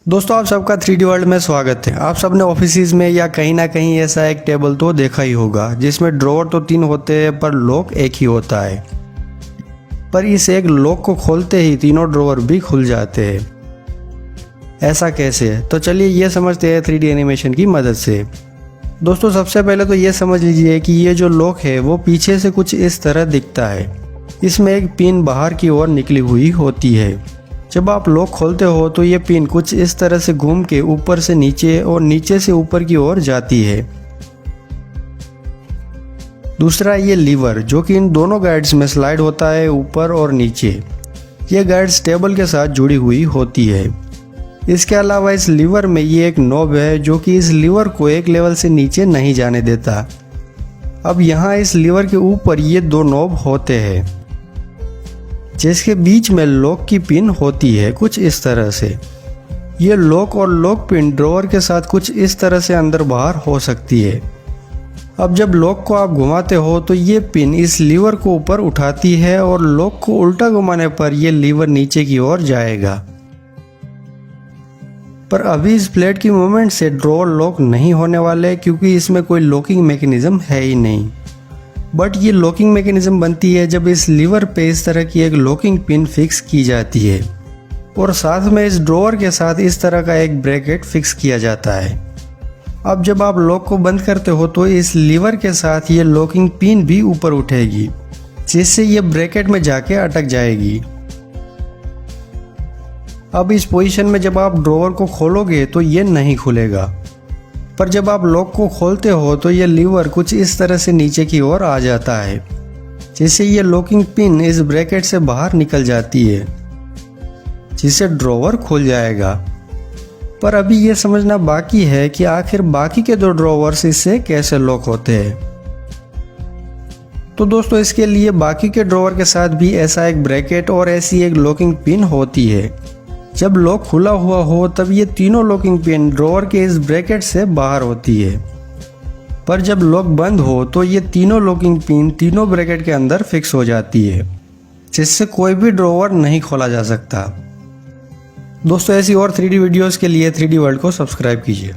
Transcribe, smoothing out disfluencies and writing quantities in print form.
दोस्तों आप सबका 3D वर्ल्ड में स्वागत है। आप सबने ऑफिस में या कहीं ना कहीं ऐसा एक टेबल तो देखा ही होगा जिसमें ड्रॉवर तो 3 होते हैं पर लॉक एक ही होता है। पर इस एक लॉक को खोलते ही तीनों ड्रॉवर भी खुल जाते हैं। ऐसा कैसे है? तो चलिए ये समझते हैं 3D एनिमेशन की मदद से। दोस्तों सबसे पहले तो ये समझ लीजिए कि ये जो लॉक है वो पीछे से कुछ इस तरह दिखता है। इसमें एक पिन बाहर की ओर निकली हुई होती है। जब आप लॉक खोलते हो तो ये पिन कुछ इस तरह से घूम के ऊपर से नीचे और नीचे से ऊपर की ओर जाती है। दूसरा ये लीवर जो कि इन दोनों गाइड्स में स्लाइड होता है ऊपर और नीचे। ये गाइड्स टेबल के साथ जुड़ी हुई होती है। इसके अलावा इस लीवर में ये एक नॉब है जो कि इस लीवर को एक लेवल से नीचे नहीं जाने देता। अब यहाँ इस लीवर के ऊपर ये 2 नॉब होते हैं जिसके बीच में लॉक की पिन होती है कुछ इस तरह से। ये लॉक और लॉक पिन ड्रॉवर के साथ कुछ इस तरह से अंदर बाहर हो सकती है। अब जब लॉक को आप घुमाते हो तो ये पिन इस लीवर को ऊपर उठाती है और लॉक को उल्टा घुमाने पर यह लीवर नीचे की ओर जाएगा। पर अभी इस प्लेट की मूवमेंट से ड्रॉवर लॉक नहीं होने वाले क्योंकि इसमें कोई लॉकिंग मैकेनिज्म है ही नहीं। बट ये लॉकिंग मैकेनिज्म बनती है जब इस लीवर पे इस तरह की एक लॉकिंग पिन फिक्स की जाती है और साथ में इस ड्रॉवर के साथ इस तरह का एक ब्रैकेट फिक्स किया जाता है। अब जब आप लॉक को बंद करते हो तो इस लीवर के साथ ये लॉकिंग पिन भी ऊपर उठेगी जिससे ये ब्रैकेट में जाके अटक जाएगी। अब इस पोजीशन में जब आप ड्रॉवर को खोलोगे तो ये नहीं खुलेगा, पर जब आप लॉक को खोलते हो तो ये लीवर कुछ इस तरह से नीचे की ओर आ जाता है जिससे ये लॉकिंग पिन इस ब्रैकेट से बाहर निकल जाती है जिससे ड्रॉवर खुल जाएगा। पर अभी ये समझना बाकी है कि आखिर बाकी के 2 ड्रॉवर्स इससे कैसे लॉक होते हैं। तो दोस्तों इसके लिए बाकी के ड्रॉवर के साथ भी ऐसा एक ब्रैकेट और ऐसी एक लॉकिंग पिन होती है। जब लॉक खुला हुआ हो तब ये तीनों लॉकिंग पिन ड्रॉवर के इस ब्रैकेट से बाहर होती है, पर जब लॉक बंद हो तो ये तीनों लॉकिंग पिन तीनों ब्रैकेट के अंदर फिक्स हो जाती है जिससे कोई भी ड्रॉवर नहीं खोला जा सकता। दोस्तों ऐसी और 3D वीडियोस के लिए 3D वर्ल्ड को सब्सक्राइब कीजिए।